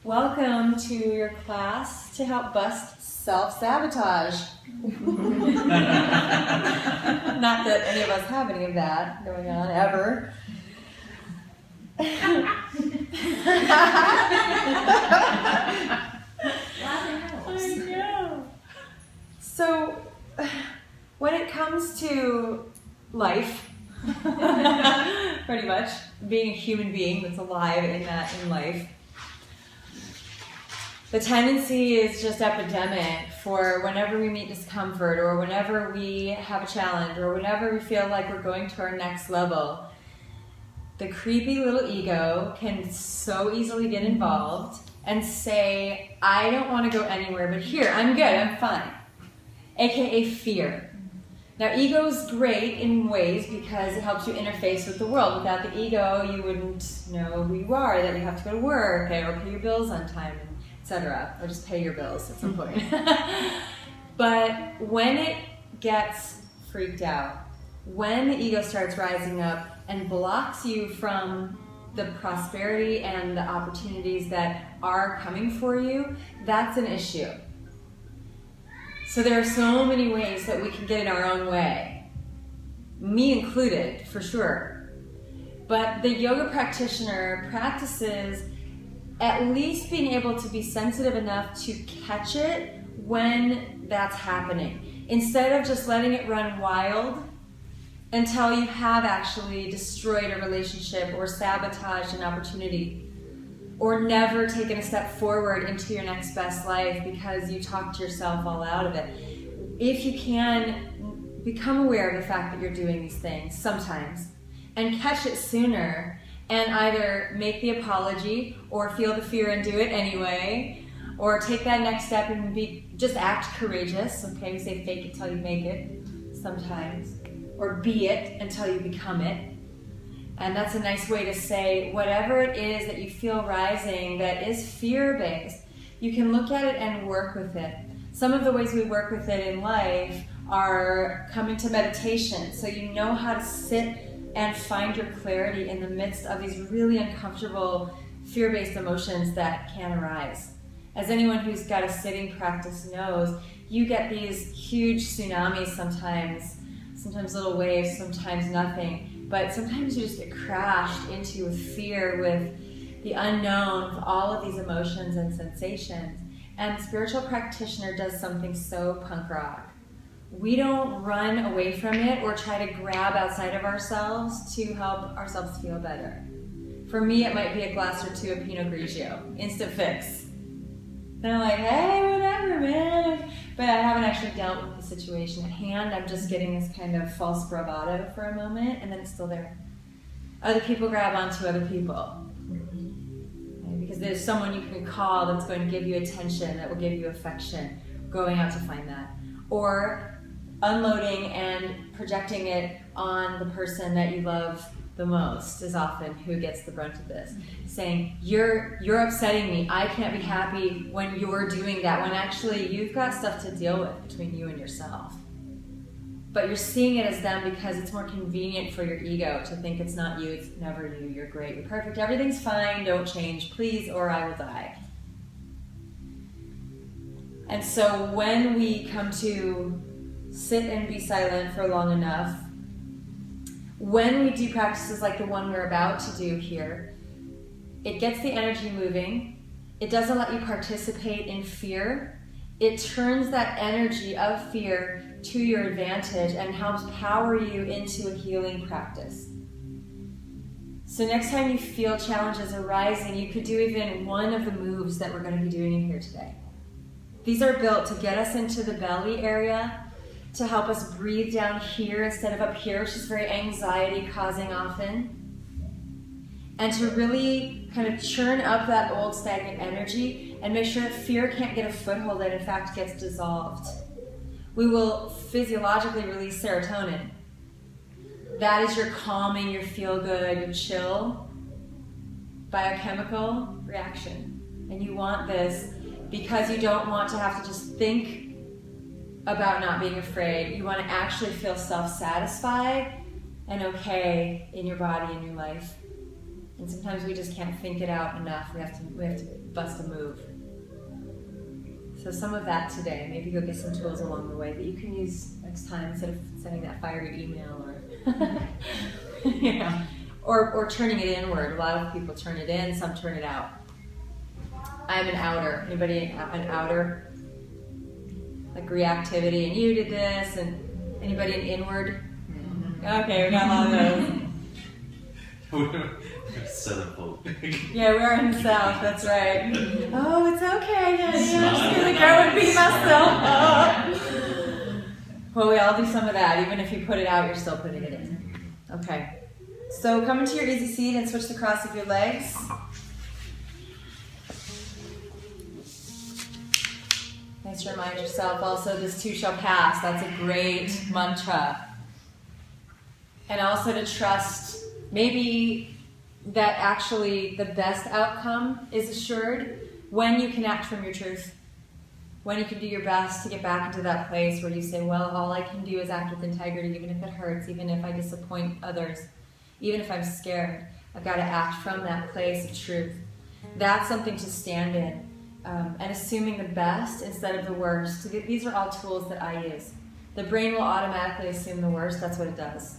Welcome to your class to help bust self-sabotage. Not that any of us have any of that going on ever. I know. So, when it comes to life, pretty much, being a human being that's alive in life, the tendency is just epidemic for whenever we meet discomfort or whenever we have a challenge or whenever we feel like we're going to our next level, the creepy little ego can so easily get involved and say, I don't want to go anywhere, but here, I'm good, I'm fine. AKA fear. Now, ego's great in ways because it helps you interface with the world. Without the ego, you wouldn't know who you are, that you have to go to work or pay your bills on time, etc., or just pay your bills at some point. But when it gets freaked out, when the ego starts rising up and blocks you from the prosperity and the opportunities that are coming for you, that's an issue. So there are so many ways that we can get in our own way, me included, for sure. But the yoga practitioner practices at least being able to be sensitive enough to catch it when that's happening, instead of just letting it run wild until you have actually destroyed a relationship or sabotaged an opportunity or never taken a step forward into your next best life because you talked yourself all out of it. If you can become aware of the fact that you're doing these things sometimes and catch it sooner and either make the apology or feel the fear and do it anyway, or take that next step and just act courageous. Okay, we say fake it till you make it sometimes, or be it until you become it. And that's a nice way to say whatever it is that you feel rising that is fear-based, you can look at it and work with it. Some of the ways we work with it in life are coming to meditation, so you know how to sit and find your clarity in the midst of these really uncomfortable fear-based emotions that can arise. As anyone who's got a sitting practice knows, you get these huge tsunamis sometimes little waves, sometimes nothing, but sometimes you just get crashed into with fear, with the unknown, with all of these emotions and sensations. And the spiritual practitioner does something so punk rock. We don't run away from it or try to grab outside of ourselves to help ourselves feel better. For me, it might be a glass or two of Pinot Grigio, instant fix. Then I'm like, hey, whatever, man. But I haven't actually dealt with the situation at hand. I'm just getting this kind of false bravado for a moment, and then it's still there. Other people grab onto other people. Okay? Because there's someone you can call that's going to give you attention, that will give you affection, going out to find that. Or unloading and projecting it on the person that you love the most is often who gets the brunt of this. Saying, you're upsetting me, I can't be happy when you're doing that, when actually you've got stuff to deal with between you and yourself. But you're seeing it as them because it's more convenient for your ego to think it's not you, it's never you, you're great, you're perfect, everything's fine, don't change, please, or I will die. And so when we come to sit and be silent for long enough, when we do practices like the one we're about to do here, it gets the energy moving. It doesn't let you participate in fear. It turns that energy of fear to your advantage and helps power you into a healing practice. So next time you feel challenges arising, you could do even one of the moves that we're going to be doing in here today. These are built to get us into the belly area, to help us breathe down here instead of up here, which is very anxiety-causing often. And to really kind of churn up that old stagnant energy and make sure that fear can't get a foothold and in fact gets dissolved. We will physiologically release serotonin. That is your calming, your feel-good, your chill biochemical reaction. And you want this because you don't want to have to just think about not being afraid. You want to actually feel self-satisfied and okay in your body and your life. And sometimes we just can't think it out enough. We have to bust a move. So some of that today, maybe go get some tools along the way that you can use next time instead of sending that fiery email or, you know, or turning it inward. A lot of people turn it in, some turn it out. I'm an outer. Anybody an outer? Like reactivity, and you did this, and anybody an inward? Okay, we got a lot of those. Southern. Yeah, we are in the South, that's right. Oh, it's okay, honey. I'm just going to go and beat myself up. Well, we all do some of that. Even if you put it out, you're still putting it in. Okay. So come into your easy seat and switch the cross of your legs. Nice to remind yourself also, this too shall pass. That's a great mantra. And also to trust maybe that actually the best outcome is assured when you can act from your truth. When you can do your best to get back into that place where you say, well, all I can do is act with integrity, even if it hurts, even if I disappoint others, even if I'm scared. I've got to act from that place of truth. That's something to stand in. And assuming the best instead of the worst. So these are all tools that I use. The brain will automatically assume the worst. That's what it does.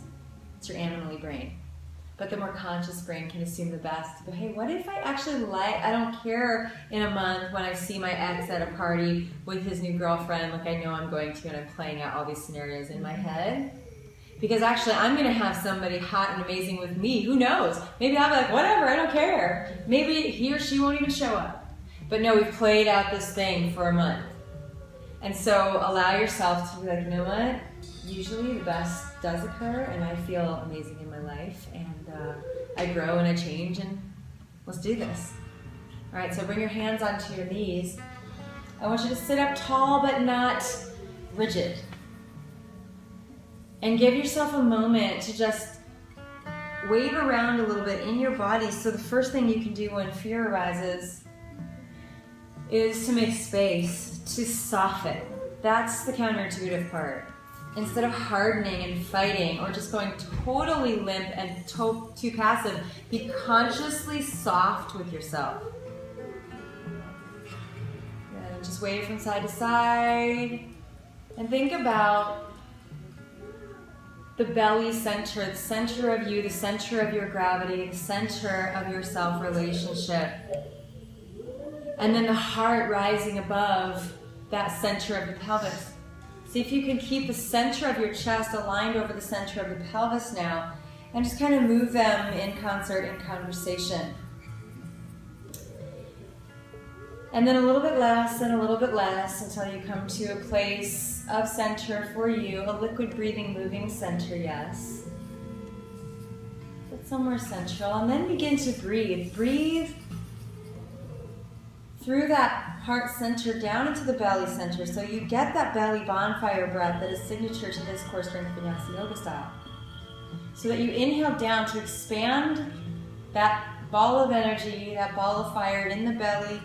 It's your animal brain. But the more conscious brain can assume the best. Go, hey, what if I actually I don't care in a month when I see my ex at a party with his new girlfriend, like I know I'm going to, and I'm playing out all these scenarios in my head. Because actually I'm going to have somebody hot and amazing with me. Who knows? Maybe I'll be like, whatever, I don't care. Maybe he or she won't even show up. But no, we've played out this thing for a month. And so allow yourself to be like, you know what? Usually the best does occur, and I feel amazing in my life, and I grow and I change, and let's do this. All right, so bring your hands onto your knees. I want you to sit up tall but not rigid. And give yourself a moment to just wave around a little bit in your body. So the first thing you can do when fear arises is to make space, to soften. That's the counterintuitive part. Instead of hardening and fighting or just going totally limp and too passive, be consciously soft with yourself. And just wave from side to side. And think about the belly center, the center of you, the center of your gravity, the center of your self-relationship. And then the heart rising above that center of the pelvis. See if you can keep the center of your chest aligned over the center of the pelvis now, and just kind of move them in concert in conversation. And then a little bit less and a little bit less until you come to a place of center for you, a liquid breathing moving center, yes. But somewhere central, and then begin to breathe. Breathe through that heart center down into the belly center, so you get that belly bonfire breath that is signature to this core strength vinyasa yoga style. So that you inhale down to expand that ball of energy, that ball of fire in the belly,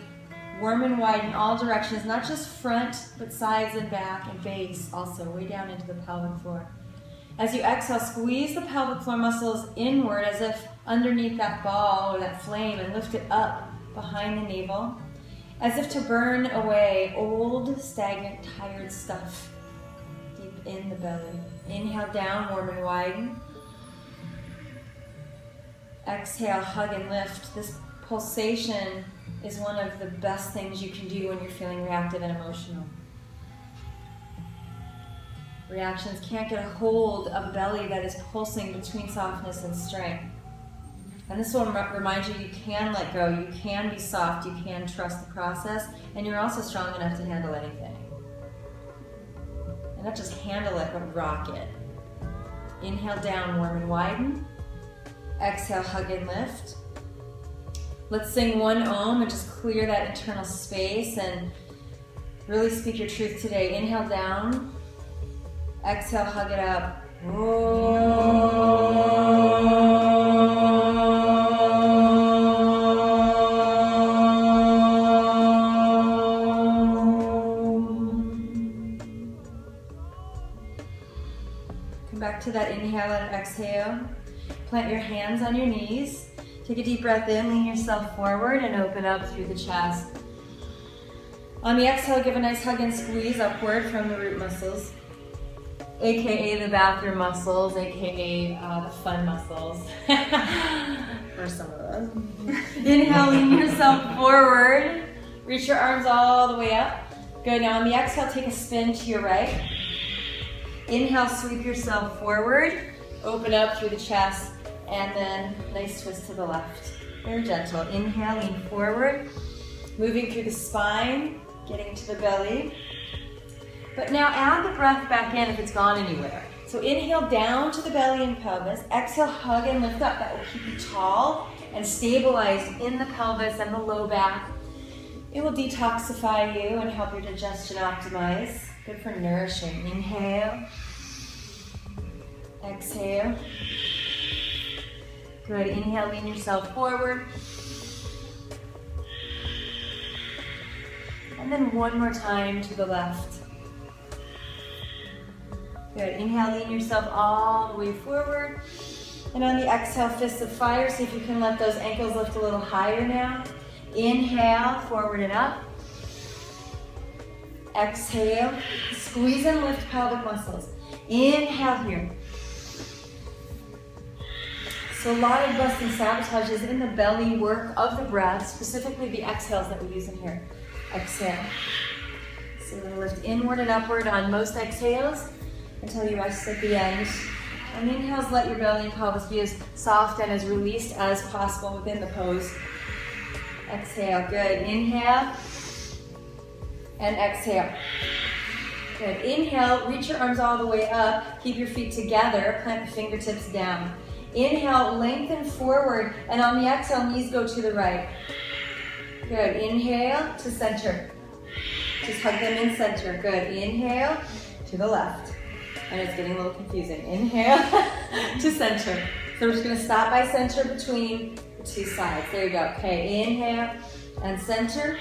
warm and wide in all directions, not just front, but sides and back and base also, way down into the pelvic floor. As you exhale, squeeze the pelvic floor muscles inward as if underneath that ball or that flame, and lift it up behind the navel, as if to burn away old, stagnant, tired stuff deep in the belly. Inhale down, warm and widen. Exhale, hug and lift. This pulsation is one of the best things you can do when you're feeling reactive and emotional. Reactions can't get a hold of a belly that is pulsing between softness and strength. And this will remind you can let go, you can be soft, you can trust the process, and you're also strong enough to handle anything. And not just handle it, but rock it. Inhale down, warm and widen. Exhale, hug and lift. Let's sing one Om and just clear that internal space and really speak your truth today. Inhale down. Exhale, hug it up. Come back to that inhale and exhale. Plant your hands on your knees. Take a deep breath in, lean yourself forward and open up through the chest. On the exhale, give a nice hug and squeeze upward from the root muscles, aka the bathroom muscles, aka the fun muscles, for some of us. Inhale, lean yourself forward. Reach your arms all the way up. Good, now on the exhale, take a spin to your right. Inhale, sweep yourself forward. Open up through the chest, and then nice twist to the left. Very gentle. Inhale, lean forward. Moving through the spine, getting to the belly. But now add the breath back in if it's gone anywhere. So inhale down to the belly and pelvis. Exhale, hug and lift up. That will keep you tall and stabilized in the pelvis and the low back. It will detoxify you and help your digestion optimize. Good for nourishing. Inhale. Exhale. Good. Inhale, lean yourself forward. And then one more time to the left. Good. Inhale, lean yourself all the way forward. And on the exhale, fists of fire. See if you can let those ankles lift a little higher now. Inhale, forward and up. Exhale, squeeze and lift pelvic muscles. Inhale here. So a lot of busting sabotage is in the belly work of the breath, specifically the exhales that we use in here. Exhale. So we're going to lift inward and upward on most exhales until you rest at the end. On the inhales, let your belly and pelvis be as soft and as released as possible within the pose. Exhale, good. Inhale and exhale. Good. Inhale, reach your arms all the way up. Keep your feet together. Plant the fingertips down. Inhale, lengthen forward, and on the exhale, knees go to the right. Good. Inhale to center. Just hug them in center. Good. Inhale to the left. And it's getting a little confusing. Inhale to center. So we're just going to stop by center between two sides. There you go. Okay, inhale and center.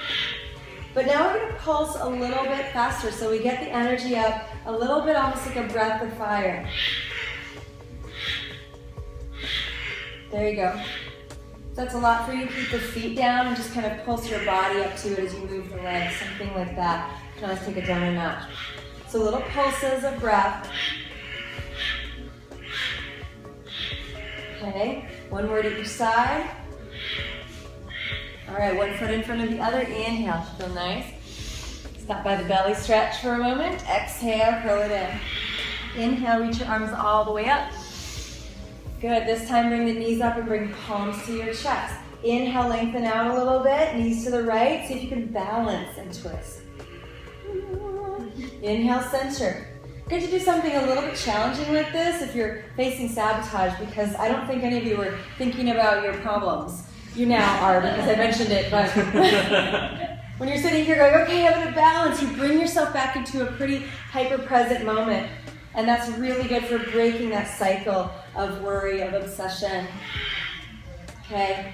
But now we're going to pulse a little bit faster so we get the energy up a little bit, almost like a breath of fire. There you go. If that's a lot for you, keep the feet down and just kind of pulse your body up to it as you move the legs, something like that. You can always take it down a notch. So little pulses of breath. Okay, one more to each side. All right, one foot in front of the other. Inhale, feel nice. Stop by the belly stretch for a moment. Exhale, curl it in. Inhale, reach your arms all the way up. Good, this time bring the knees up and bring palms to your chest. Inhale, lengthen out a little bit, knees to the right. See if you can balance and twist. Inhale, center. Good to do something a little bit challenging with this if you're facing sabotage, because I don't think any of you were thinking about your problems. You now are, because I mentioned it, but when you're sitting here going, okay, I'm going to balance, you bring yourself back into a pretty hyper-present moment. And that's really good for breaking that cycle of worry, of obsession. Okay.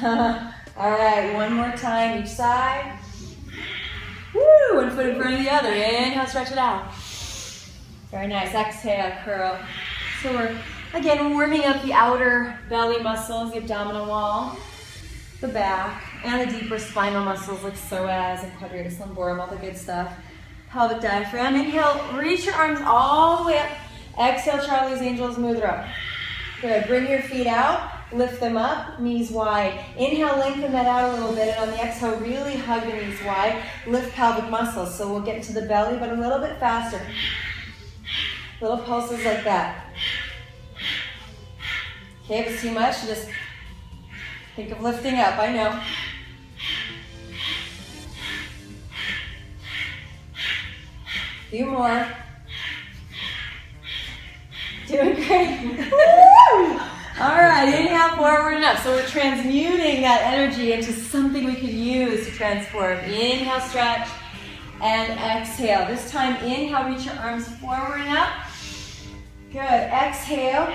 All right, one more time each side. Woo, one foot in front of the other. Inhale, stretch it out. Very nice. Exhale, curl. So we're warming up the outer belly muscles, the abdominal wall, the back, and the deeper spinal muscles like psoas and quadratus lumborum, all the good stuff. Pelvic diaphragm. Inhale, reach your arms all the way up. Exhale, Charlie's Angels Mudra. Good. Bring your feet out. Lift them up, knees wide. Inhale, lengthen that out a little bit, and on the exhale, really hug the knees wide. Lift pelvic muscles. So we'll get into the belly, but a little bit faster. Little pulses like that. Okay, if it's too much, just think of lifting up. I know. A few more. Doing great. All right, inhale, forward and up. So we're transmuting that energy into something we could use to transform. Inhale, stretch, and exhale. This time, inhale, reach your arms forward and up. Good. Exhale.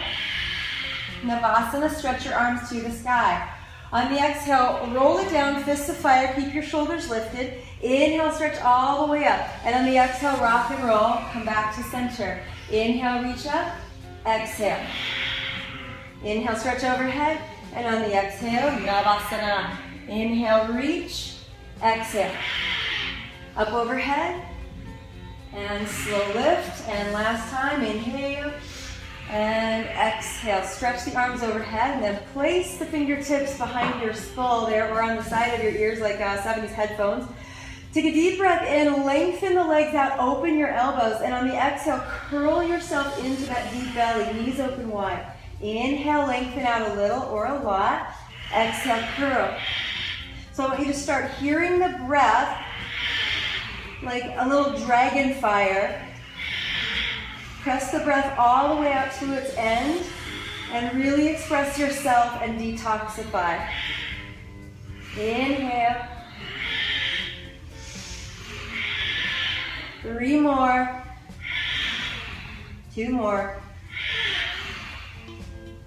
Navasana, stretch your arms to the sky. On the exhale, roll it down, fists of fire, keep your shoulders lifted. Inhale, stretch all the way up. And on the exhale, rock and roll, come back to center. Inhale, reach up. Exhale. Inhale, stretch overhead. And on the exhale, Navasana. Inhale, reach. Exhale. Up overhead. And slow lift. And last time, inhale. And exhale. Stretch the arms overhead and then place the fingertips behind your skull there or on the side of your ears like 70s headphones. Take a deep breath in, lengthen the legs out, open your elbows, and on the exhale, curl yourself into that deep belly, knees open wide. Inhale, lengthen out a little or a lot. Exhale, curl. So I want you to start hearing the breath like a little dragon fire. Press the breath all the way out to its end and really express yourself and detoxify. Inhale. 3 more. 2 more.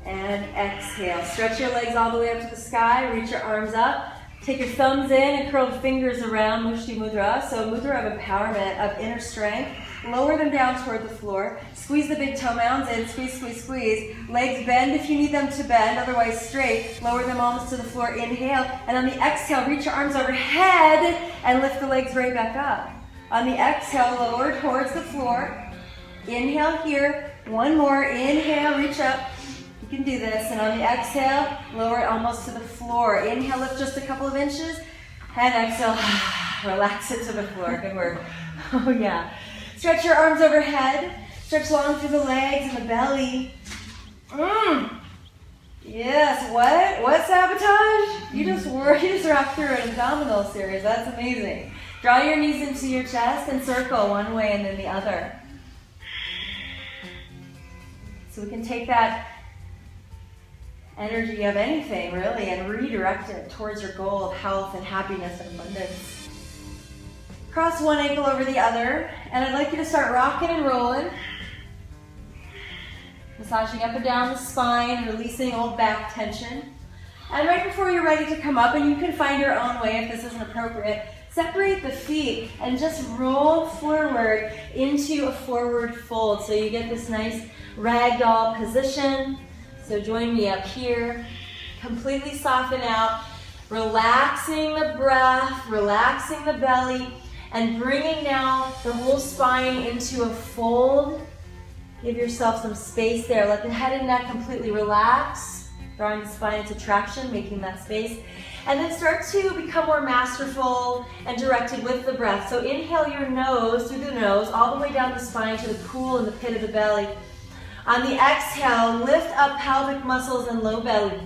And exhale. Stretch your legs all the way up to the sky. Reach your arms up. Take your thumbs in and curl the fingers around Mushti Mudra. So mudra of empowerment, of inner strength. Lower them down toward the floor. Squeeze the big toe mounds in. Squeeze, squeeze, squeeze. Legs bend if you need them to bend, otherwise straight. Lower them almost to the floor. Inhale. And on the exhale, reach your arms overhead and lift the legs right back up. On the exhale, lower towards the floor. Inhale here. 1 more. Inhale, reach up. You can do this. And on the exhale, lower it almost to the floor. Inhale, lift just a couple of inches. And exhale, relax it to the floor. Good work. Oh, yeah. Stretch your arms overhead. Stretch long through the legs and the belly. Yes, what sabotage? You just rocked through an abdominal series. That's amazing. Draw your knees into your chest and circle one way and then the other. So we can take that energy of anything, really, and redirect it towards your goal of health and happiness and abundance. Cross one ankle over the other, and I'd like you to start rocking and rolling. Massaging up and down the spine, releasing old back tension. And right before you're ready to come up, and you can find your own way if this isn't appropriate, separate the feet and just roll forward into a forward fold. So you get this nice ragdoll position. So join me up here. Completely soften out, relaxing the breath, relaxing the belly, and bringing now the whole spine into a fold. Give yourself some space there. Let the head and neck completely relax, drawing the spine into traction, making that space. And then start to become more masterful and directed with the breath. So inhale your nose through the nose, all the way down the spine to the pool in the pit of the belly. On the exhale, lift up pelvic muscles and low belly.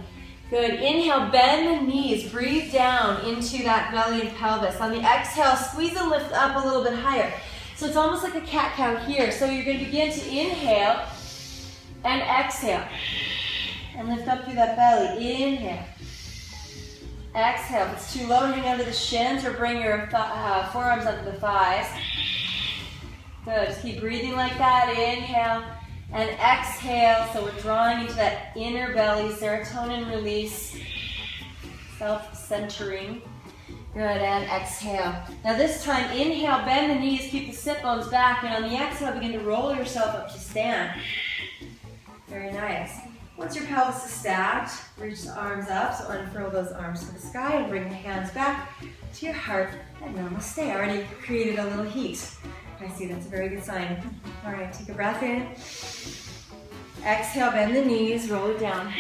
Good. Inhale, bend the knees. Breathe down into that belly and pelvis. On the exhale, squeeze and lift up a little bit higher. So it's almost like a cat-cow here. So you're going to begin to inhale and exhale. And lift up through that belly. Inhale. Exhale. If it's too low, hang under the shins or bring your forearms under the thighs. Good. Just keep breathing like that. Inhale. And exhale, so we're drawing into that inner belly, serotonin release, self-centering. Good, and exhale. Now this time, inhale, bend the knees, keep the sit bones back, and on the exhale, begin to roll yourself up to stand. Very nice. Once your pelvis is stacked, reach the arms up, so unfurl those arms to the sky and bring the hands back to your heart and namaste. I already created a little heat. I see, that's a very good sign. All right, take a breath in. Exhale, bend the knees, roll it down.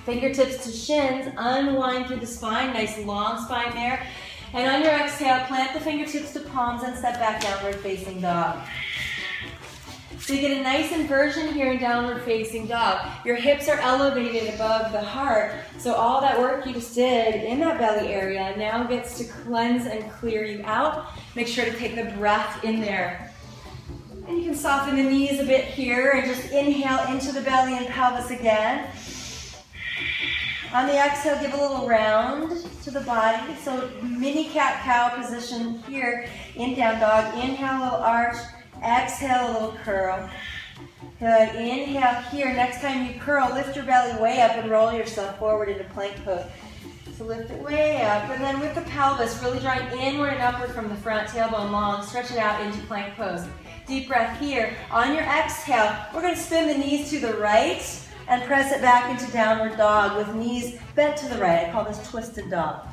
Fingertips to shins, unwind through the spine, nice long spine there. And on your exhale, plant the fingertips to palms and step back, downward facing dog. So you get a nice inversion here in downward facing dog. Your hips are elevated above the heart. So all that work you just did in that belly area now gets to cleanse and clear you out. Make sure to take the breath in there. And you can soften the knees a bit here and just inhale into the belly and pelvis again. On the exhale, give a little round to the body. So mini cat-cow position here in down dog. Inhale, a little arch. Exhale, a little curl. Good. Inhale here. Next time you curl, lift your belly way up and roll yourself forward into plank pose. So lift it way up. And then with the pelvis, really drawing inward and upward from the front, tailbone long. Stretch it out into plank pose. Deep breath here. On your exhale, we're going to spin the knees to the right and press it back into downward dog with knees bent to the right. I call this twisted dog.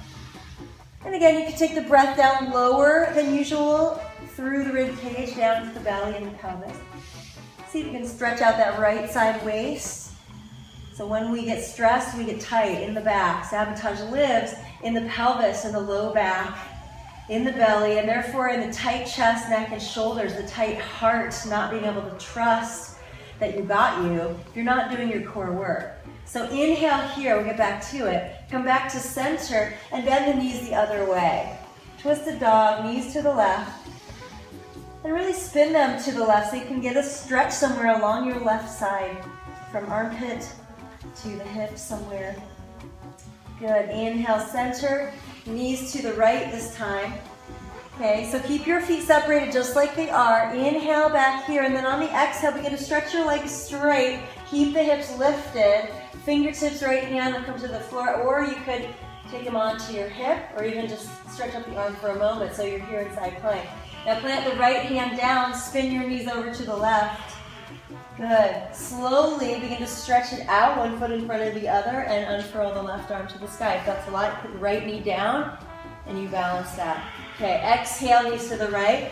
And again, you can take the breath down lower than usual through the rib cage down to the belly and the pelvis. See if you can stretch out that right side waist. So when we get stressed, we get tight in the back. Sabotage lives in the pelvis and the low back, in the belly, and therefore in the tight chest, neck, and shoulders, the tight heart, not being able to trust that you got you if you're not doing your core work. So inhale here, we'll get back to it. Come back to center and bend the knees the other way. Twisted dog, knees to the left. And really spin them to the left so you can get a stretch somewhere along your left side, from armpit to the hip somewhere. Good, inhale, center, knees to the right this time. Okay, so keep your feet separated just like they are. Inhale back here, and then on the exhale, begin to stretch your legs straight. Keep the hips lifted. Fingertips, right hand, will come to the floor, or you could take them onto your hip, or even just stretch up the arm for a moment so you're here in side plank. Now plant the right hand down, spin your knees over to the left. Good. Slowly begin to stretch it out, one foot in front of the other, and unfurl the left arm to the sky. If that's a lot, put the right knee down, and you balance that. Okay, exhale, knees to the right.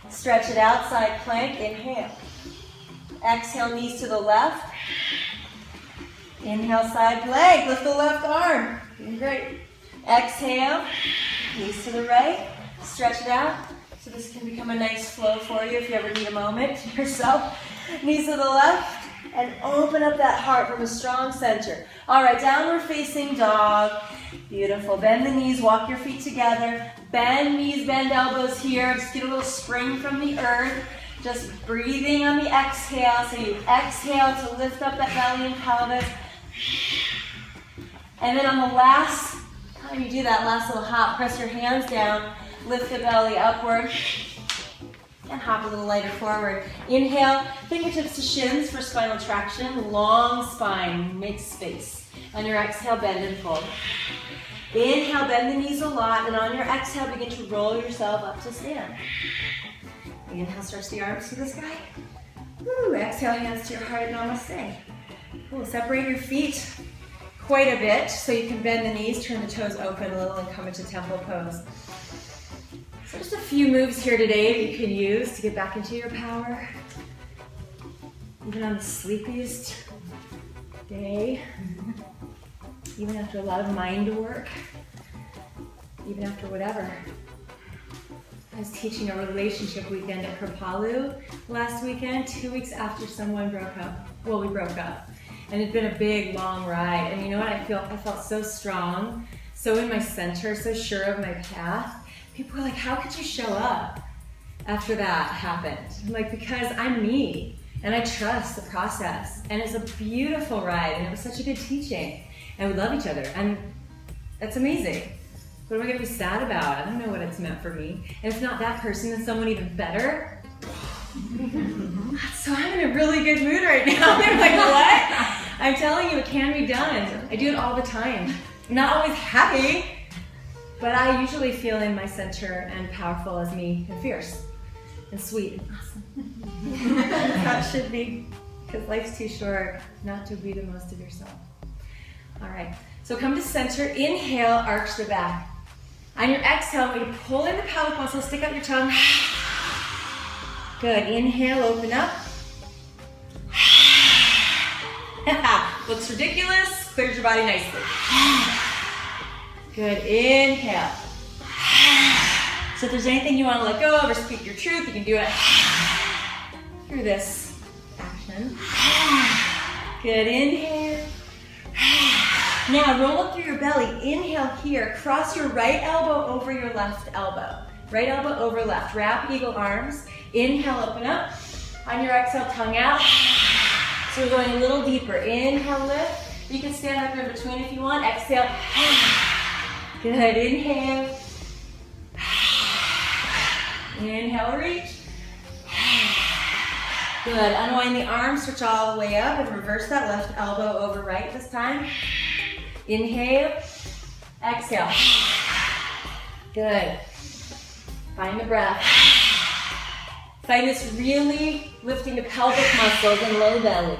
Stretch it out, side plank, inhale. Exhale, knees to the left. Inhale, side plank, lift the left arm. Doing great. Exhale, knees to the right. Stretch it out. So this can become a nice flow for you if you ever need a moment to yourself. Knees to the left, and open up that heart from a strong center. All right, downward facing dog. Beautiful. Bend the knees, walk your feet together. Bend knees, bend elbows here. Just get a little spring from the earth. Just breathing on the exhale. So you exhale to lift up that belly and pelvis. And then on the last time you do that last little hop, press your hands down, lift the belly upward, and hop a little lighter forward. Inhale, fingertips to shins for spinal traction. Long spine, make space. On your exhale, bend and fold. Inhale, bend the knees a lot, and on your exhale, begin to roll yourself up to stand. Inhale, stretch the arms to the sky. Woo, exhale, hands to your heart, namaste. Cool, separate your feet quite a bit so you can bend the knees, turn the toes open a little, and come into temple pose. So just a few moves here today that you can use to get back into your power. Even on the sleepiest day, even after a lot of mind work, even after whatever. I was teaching a relationship weekend at Kripalu last weekend, 2 weeks after someone broke up. Well, we broke up. And it'd been a big, long ride. And you know what? I felt so strong, so in my center, so sure of my path. People were like, how could you show up after that happened? I'm like, because I'm me, and I trust the process. And it's a beautiful ride, and it was such a good teaching. And we love each other, and that's amazing. What am I gonna be sad about? I don't know what it's meant for me. And if not that person, then someone even better. So I'm in a really good mood right now. They're like, what? I'm telling you, it can be done. I do it all the time. I'm not always happy, but I usually feel in my center and powerful as me and fierce and sweet and awesome. That should be, because life's too short not to be the most of yourself. All right, so come to center. Inhale, arch the back. On your exhale, when you pull in the pelvic muscle, stick out your tongue. Good, inhale, open up. Looks ridiculous, clears your body nicely. Good, inhale. So if there's anything you want to let go of or speak your truth, you can do it through this action. Good, inhale. Now roll up through your belly. Inhale here, cross your right elbow over your left elbow. Right elbow over left, wrap eagle arms. Inhale, open up. On your exhale, tongue out. So we're going a little deeper. Inhale, lift. You can stand up in between if you want. Exhale. Good, inhale. Inhale, reach. Good, unwind the arms, switch all the way up and reverse that left elbow over right this time. Inhale, exhale. Good. Find the breath. Find this really lifting the pelvic muscles and low belly.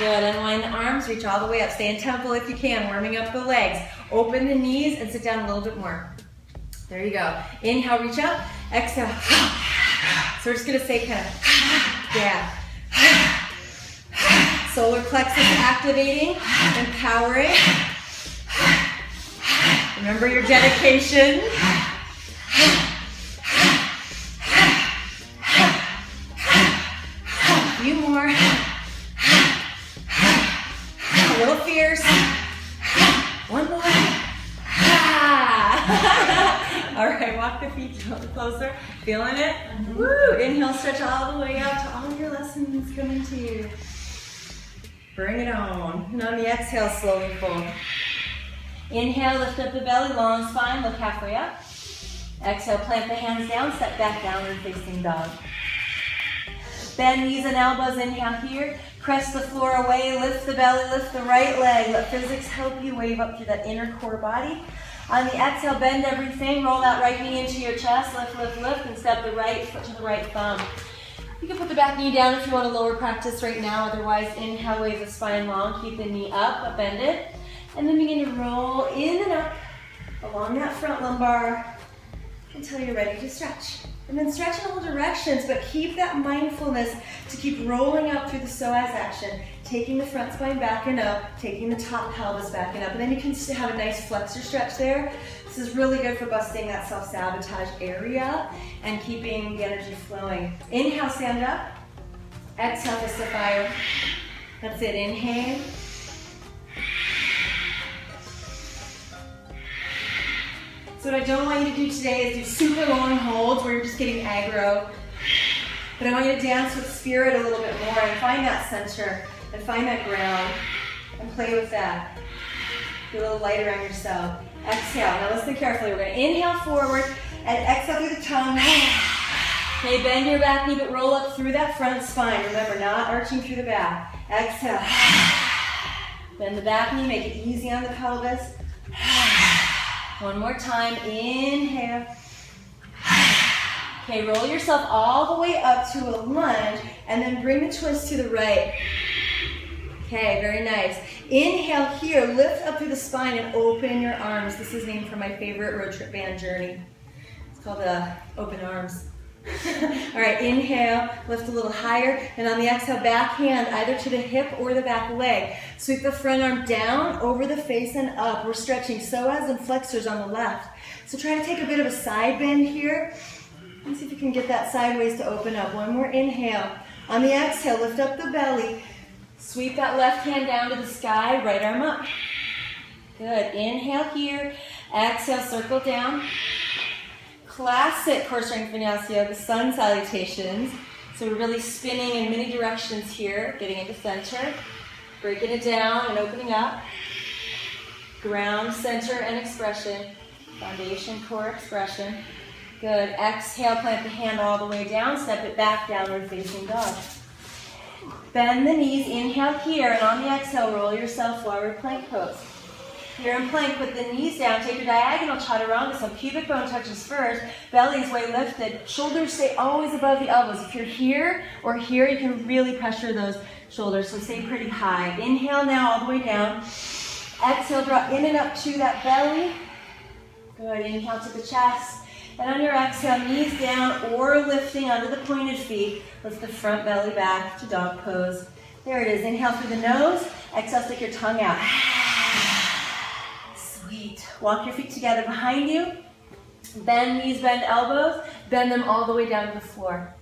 Good, unwind the arms, reach all the way up. Stay in tempo if you can, warming up the legs. Open the knees and sit down a little bit more. There you go. Inhale, reach up. Exhale. So we're just gonna say kind of, yeah. Solar plexus activating, empowering. Remember your dedication. A few more. A little fierce. One more. All right, walk the feet a little closer. Feeling it? Woo! Inhale, stretch all the way out to all your lessons coming to you. Bring it on. And on the exhale, slowly fold. Inhale, lift up the belly, long spine, look halfway up. Exhale, plant the hands down, step back, downward facing dog. Bend knees and elbows, inhale here. Press the floor away, lift the belly, lift the right leg. Let physics help you wave up through that inner core body. On the exhale, bend everything, roll that right knee into your chest, lift, lift, lift, and step the right foot to the right thumb. You can put the back knee down if you want a lower practice right now, otherwise inhale, wave the spine long, keep the knee up, but bend it. And then begin to roll in and up along that front lumbar until you're ready to stretch. And then stretch in all directions, but keep that mindfulness to keep rolling up through the psoas action, taking the front spine back and up, taking the top pelvis back and up. And then you can have a nice flexor stretch there. This is really good for busting that self-sabotage area and keeping the energy flowing. Inhale, stand up. Exhale, fist to fire. That's it, inhale. So what I don't want you to do today is do super long holds where you're just getting aggro. But I want you to dance with spirit a little bit more and find that center and find that ground and play with that. Be a little lighter on yourself. Exhale. Now listen carefully. We're going to inhale forward and exhale through the tongue. Okay, bend your back knee but roll up through that front spine. Remember, not arching through the back. Exhale. Bend the back knee. Make it easy on the pelvis. One more time, inhale. Okay, roll yourself all the way up to a lunge and then bring the twist to the right. Okay, very nice. Inhale here, lift up through the spine and open your arms. This is named for my favorite road trip band journey. It's called Open Arms. All right, inhale, lift a little higher, and on the exhale, back hand either to the hip or the back leg. Sweep the front arm down, over the face and up. We're stretching psoas and flexors on the left. So try to take a bit of a side bend here. Let's see if you can get that sideways to open up. One more inhale. On the exhale, lift up the belly. Sweep that left hand down to the sky, right arm up. Good, inhale here. Exhale, circle down. Classic core strength vinyasa yoga, sun salutations. So we're really spinning in many directions here, getting into center, breaking it down and opening up. Ground, center, and expression. Foundation, core, expression. Good. Exhale, plant the hand all the way down, step it back, downward facing dog. Bend the knees, inhale here, and on the exhale, roll yourself forward, plank pose. You're in plank, put the knees down, take your diagonal chaturanga, so pubic bone touches first, belly is way lifted, shoulders stay always above the elbows. If you're here or here, you can really pressure those shoulders, so stay pretty high. Inhale now, all the way down. Exhale, draw in and up to that belly. Good, inhale to the chest. And on your exhale, knees down or lifting onto the pointed feet. Lift the front belly back to dog pose. There it is, inhale through the nose, exhale, stick your tongue out. Sweet. Walk your feet together behind you. Bend knees, bend elbows. Bend them all the way down to the floor.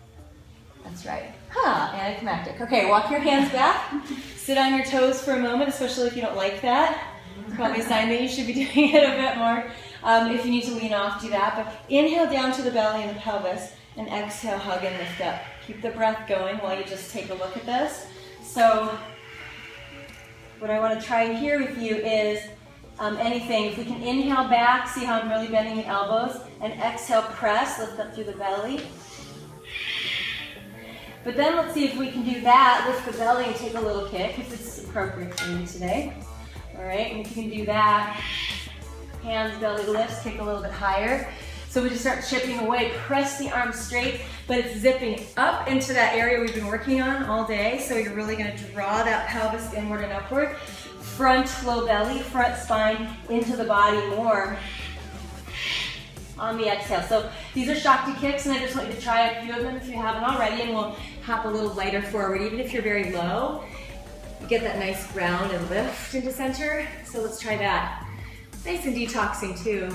That's right. Anticlimactic. Okay, walk your hands back. Sit on your toes for a moment, especially if you don't like that. It's probably a sign that you should be doing it a bit more. If you need to lean off, do that. But inhale down to the belly and the pelvis, and exhale, hug and lift up. Keep the breath going while you just take a look at this. So what I want to try here with you is anything. If we can inhale back, see how I'm really bending the elbows, and exhale, press, lift up through the belly. But then let's see if we can do that, lift the belly and take a little kick, if it's appropriate for you today. All right, and if you can do that, hands, belly lifts, kick a little bit higher. So we just start chipping away, press the arms straight, but it's zipping up into that area we've been working on all day. So you're really gonna draw that pelvis inward and upward. Front low belly, front spine into the body more on the exhale. So these are Shakti kicks, and I just want you to try a few of them if you haven't already, and we'll hop a little lighter forward. Even if you're very low, you get that nice ground and lift into center. So let's try that. Nice and detoxing too,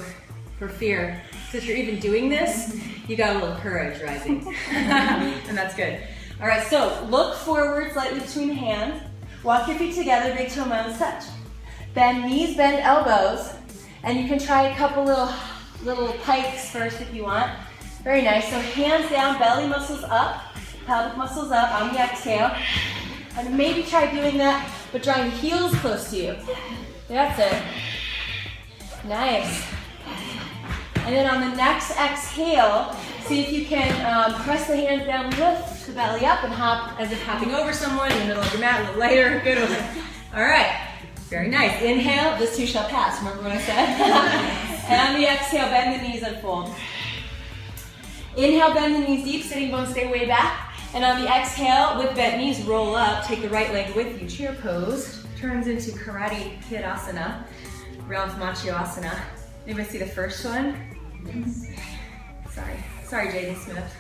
for fear. So if you're even doing this, you got a little courage rising. And that's good. All right, so look forward slightly between the hands. Walk your feet together, big toe mounds touch. Bend knees, bend elbows. And you can try a couple little pikes first if you want. Very nice. So hands down, belly muscles up, pelvic muscles up on the exhale. And maybe try doing that, but drawing the heels close to you. That's it. Nice. And then on the next exhale, see if you can press the hands down, lift the belly up, and hop as if hopping over someone in the middle of your mat, a little lighter. Good one. All right. Very nice. Inhale, this too shall pass. Remember what I said? And on the exhale, bend the knees and fold. Inhale, bend the knees deep, sitting bones stay way back. And on the exhale, with bent knees, roll up. Take the right leg with you. Chair pose. Turns into Karate Kid Asana. Ralph Macchio Asana. Anybody see the first one? Sorry, Jaden Smith.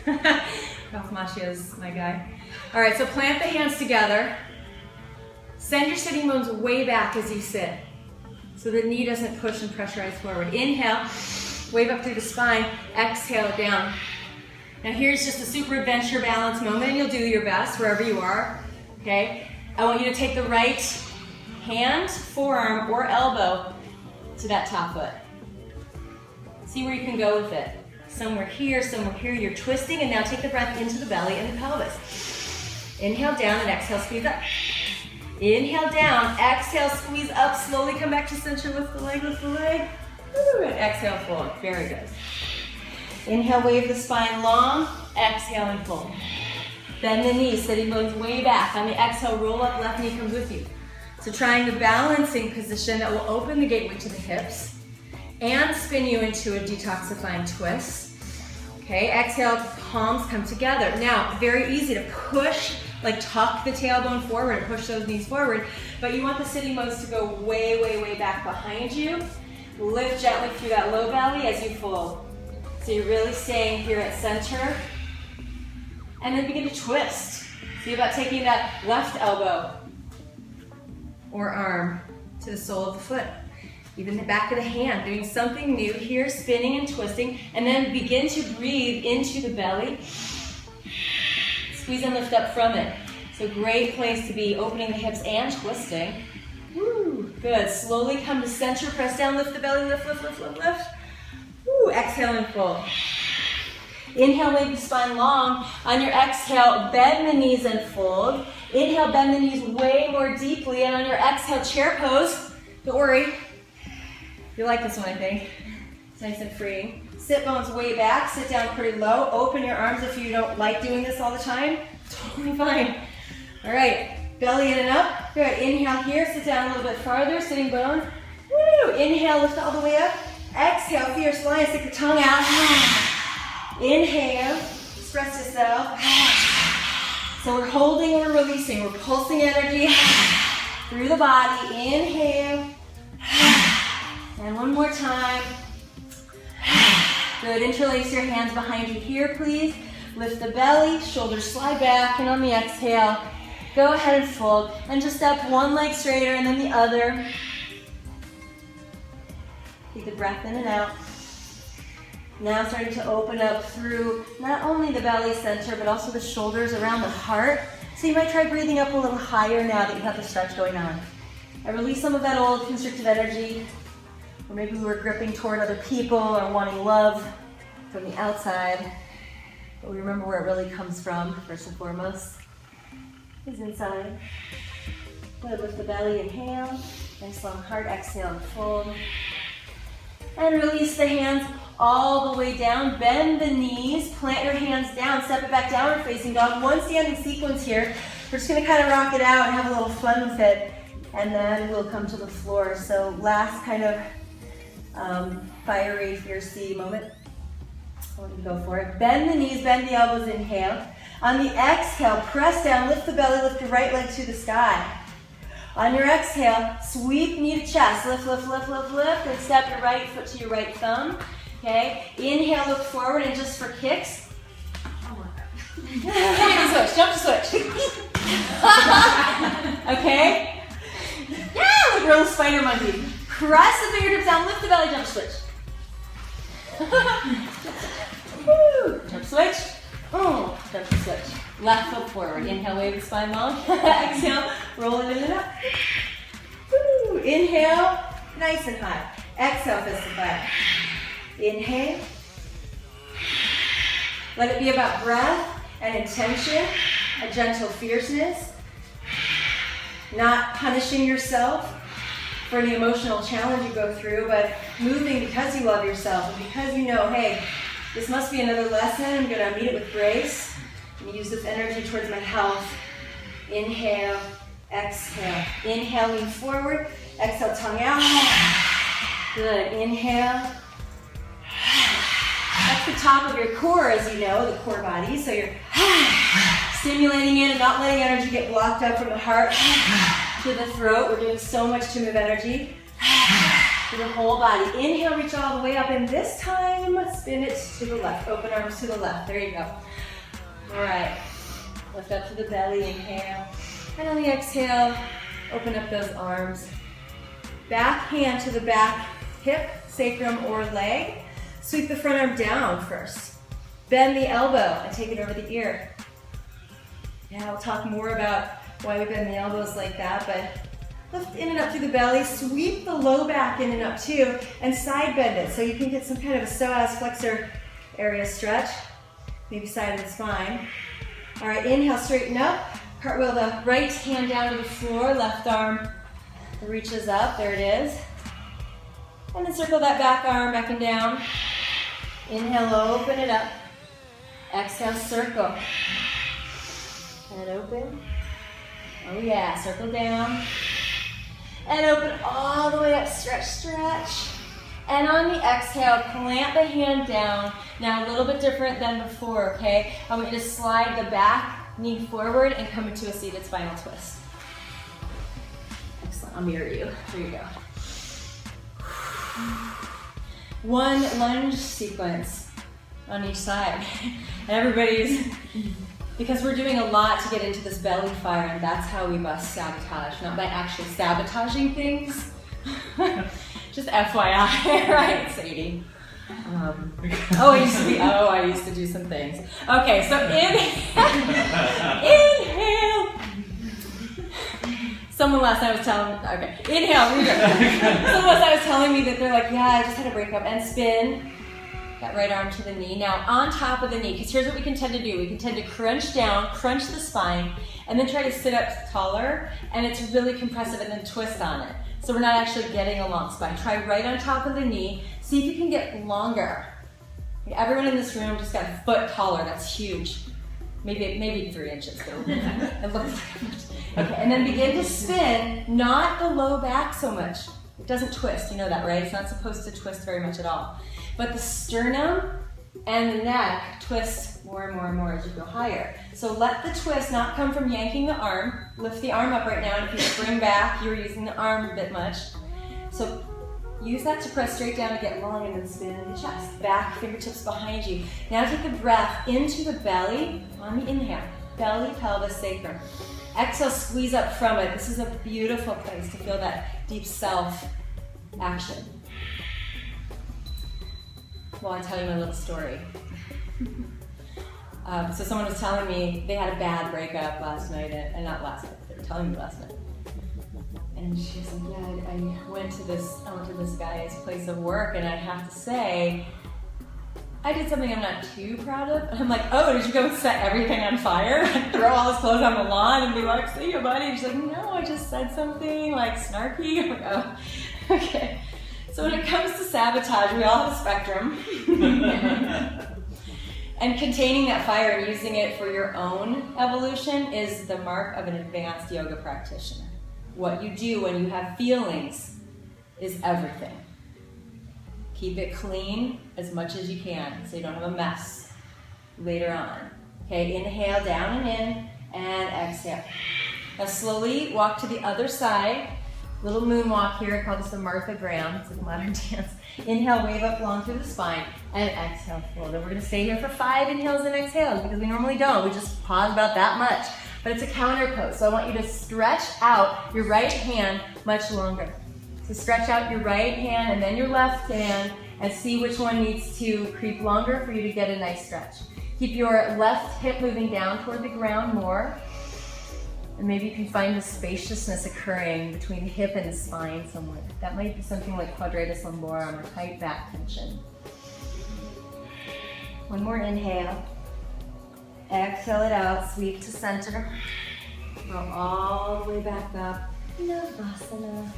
Ralph Macchio's my guy. All right, so plant the hands together. Send your sitting bones way back as you sit, so the knee doesn't push and pressurize forward. Inhale, wave up through the spine. Exhale down. Now here's just a super adventure balance moment, and you'll do your best wherever you are. Okay? I want you to take the right hand, forearm, or elbow to that top foot. See where you can go with it. Somewhere here, you're twisting, and now take the breath into the belly and the pelvis. Inhale down and exhale, squeeze up. Inhale down, exhale, squeeze up, slowly come back to center, lift the leg. Woo, and exhale, fold. Very good. Inhale, wave the spine long, exhale and fold. Bend the knees, sitting bones way back. On the exhale, roll up, left knee comes with you. So trying the balancing position that will open the gateway to the hips and spin you into a detoxifying twist. Okay, exhale, palms come together. Now, very easy to push, like tuck the tailbone forward and push those knees forward, but you want the sitting bones to go way, way, way back behind you. Lift gently through that low belly as you fold. So you're really staying here at center. And then begin to twist. See about taking that left elbow or arm to the sole of the foot. Even the back of the hand, doing something new here, spinning and twisting, and then begin to breathe into the belly. Squeeze and lift up from it. So great place to be, opening the hips and twisting. Woo, good. Slowly come to center, press down, lift the belly, lift. Woo, exhale and fold. Inhale, wave the spine long. On your exhale, bend the knees and fold. Inhale, bend the knees way more deeply, and on your exhale, chair pose. Don't worry. You like this one, I think. It's nice and free. Sit bones way back, sit down pretty low. Open your arms if you don't like doing this all the time. Totally fine. All right, belly in and up. Good, inhale here, sit down a little bit farther, sitting bone. Woo! Inhale, lift all the way up. Exhale, fierce lion, stick the tongue out. Inhale, express yourself. So we're holding and we're releasing. We're pulsing energy through the body. Inhale. And one more time. Good, interlace your hands behind you here, please. Lift the belly, shoulders slide back, and on the exhale, go ahead and fold. And just step one leg straighter and then the other. Take the breath in and out. Now starting to open up through not only the belly center, but also the shoulders around the heart. So you might try breathing up a little higher now that you have the stretch going on. And release some of that old constrictive energy. Or maybe we were gripping toward other people or wanting love from the outside. But we remember where it really comes from, first and foremost, is inside. Good, lift the belly, inhale. Nice long heart, exhale and fold. And release the hands all the way down. Bend the knees, plant your hands down, step it back, downward facing dog. One standing sequence here. We're just gonna kind of rock it out and have a little fun with it. And then we'll come to the floor. So last kind of fiery, fiercey moment. Go for it. Bend the knees, bend the elbows, inhale. On the exhale, press down, lift the belly, lift your right leg to the sky. On your exhale, sweep knee to chest. Lift, lift, lift, lift, lift, and step your right foot to your right thumb. Okay? Inhale, look forward, and just for kicks. Switch, jump to switch. Okay? Yeah, like real spider monkey. Press the fingertips down, lift the belly, jump to switch. Jump switch. Jump to switch. Left foot forward. Inhale, wave the spine long. Exhale, roll it in and up. Woo. Inhale, nice and high. Exhale, fist to flat. Inhale. Let it be about breath and intention, a gentle fierceness. Not punishing yourself for the emotional challenge you go through, but moving because you love yourself and because you know, hey, this must be another lesson. I'm going to meet it with grace and use this energy towards my health. Inhale, exhale. Inhale, lean forward. Exhale, tongue out. Good. Inhale. That's the top of your core, as you know, the core body. So you're stimulating it and not letting energy get blocked up from the heart to the throat. We're doing so much to move energy to the whole body. Inhale, reach all the way up, and this time, spin it to the left. Open arms to the left. There you go. All right. Lift up to the belly. Inhale. And on the exhale, open up those arms. Back hand to the back hip, sacrum, or leg. Sweep the front arm down first. Bend the elbow and take it over the ear. Yeah, we'll talk more about why we bend the elbows like that, but lift in and up through the belly. Sweep the low back in and up too, and side bend it so you can get some kind of a psoas flexor area stretch, maybe side of the spine. All right, inhale, straighten up. Cartwheel the right hand down to the floor, left arm reaches up, there it is. And then circle that back arm back and down. Inhale, open it up. Exhale, circle. And open. Oh yeah, circle down. And open all the way up, stretch, stretch. And on the exhale, plant the hand down. Now a little bit different than before, okay? I want you to slide the back knee forward and come into a seated spinal twist. Excellent, I'll mirror you. Here you go. One lunge sequence on each side. And everybody's, because we're doing a lot to get into this belly fire, and that's how we bust sabotage, not by actually sabotaging things. Just FYI, right, Sadie? I used to do some things. Okay, so inhale. Someone last night was telling inhale, Someone last night was telling me that they're like, yeah, I just had a breakup, and spin that right arm to the knee. Now on top of the knee, because here's what we can tend to do. We can tend to crunch down, crunch the spine, and then try to sit up taller, and it's really compressive, and then twist on it. So we're not actually getting a long spine. Try right on top of the knee. See if you can get longer. Everyone in this room just got a foot taller. That's huge. Maybe 3 inches. It looks like much. Okay, and then begin to spin, not the low back so much. It doesn't twist, you know that, right? It's not supposed to twist very much at all. But the sternum and the neck twist more and more and more as you go higher. So let the twist not come from yanking the arm. Lift the arm up right now, and if you spring back, you're using the arm a bit much. So use that to press straight down and get long, and then spin in the chest. Back, fingertips behind you. Now take a breath into the belly on the inhale. Belly, pelvis, sacrum. Exhale, squeeze up from it. This is a beautiful place to feel that deep self action. Well, I'll tell you my little story. So someone was telling me they had a bad breakup last night, and not last night, they were telling me last night. And she was like, yeah, I went to this guy's place of work, and I have to say, I did something I'm not too proud of. And I'm like, oh, did you go set everything on fire? Throw all his clothes on the lawn and be like, see you, buddy? And she's like, no, I just said something like snarky. I'm like, oh, okay. So when it comes to sabotage, we all have a spectrum. And containing that fire and using it for your own evolution is the mark of an advanced yoga practitioner. What you do when you have feelings is everything. Keep it clean as much as you can so you don't have a mess later on. Okay, inhale down and in, and exhale. Now slowly walk to the other side. Little moonwalk here, I call this the Martha Graham. It's a modern dance. Inhale, wave up long through the spine, and exhale, fold. And we're gonna stay here for 5 inhales and exhales because we normally don't. We just pause about that much. But it's a counter pose, so I want you to stretch out your right hand much longer. So stretch out your right hand and then your left hand and see which one needs to creep longer for you to get a nice stretch. Keep your left hip moving down toward the ground more. And maybe you can find the spaciousness occurring between the hip and the spine somewhere. That might be something like quadratus lumborum or tight back tension. One more inhale. Exhale it out, sweep to center. Roll all the way back up. Navasana.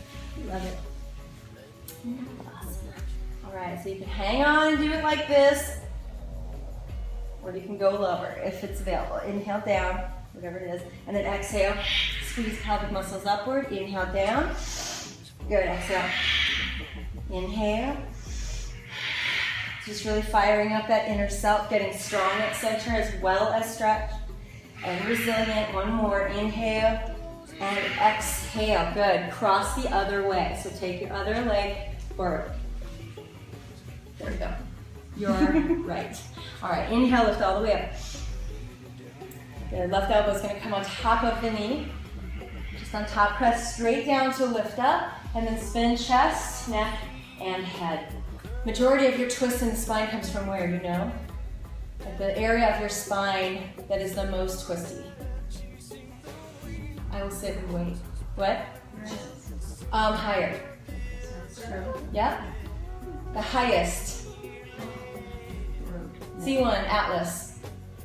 Love it. Navasana. All right, so you can hang on and do it like this, or you can go lower if it's available. Inhale down, whatever it is, and then exhale. Squeeze pelvic muscles upward. Inhale down. Good. Exhale. Inhale. Just really firing up that inner self, getting strong at center as well as stretch and resilient. One more. Inhale and exhale. Good. Cross the other way. So take your other leg forward. There we go. You're right. All right. Inhale, lift all the way up. The left elbow is going to come on top of the knee. Just on top, press straight down to lift up, and then spin chest, neck, and head. Majority of your twist in the spine comes from where, you know? Like the area of your spine that is the most twisty. I will sit and wait. What? Higher. Yep. The highest. C1, Atlas.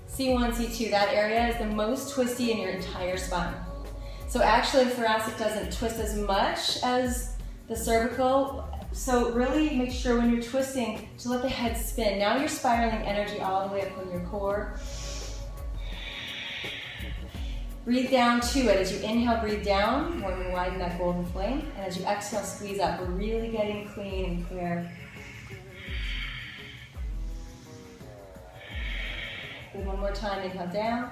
C1, C2, that area is the most twisty in your entire spine. So actually the thoracic doesn't twist as much as the cervical. So really make sure when you're twisting to let the head spin. Now you're spiraling energy all the way up from your core. Breathe down to it. As you inhale, breathe down. More than widen that golden flame. And as you exhale, squeeze up. We're really getting clean and clear. Good, one more time. Inhale down.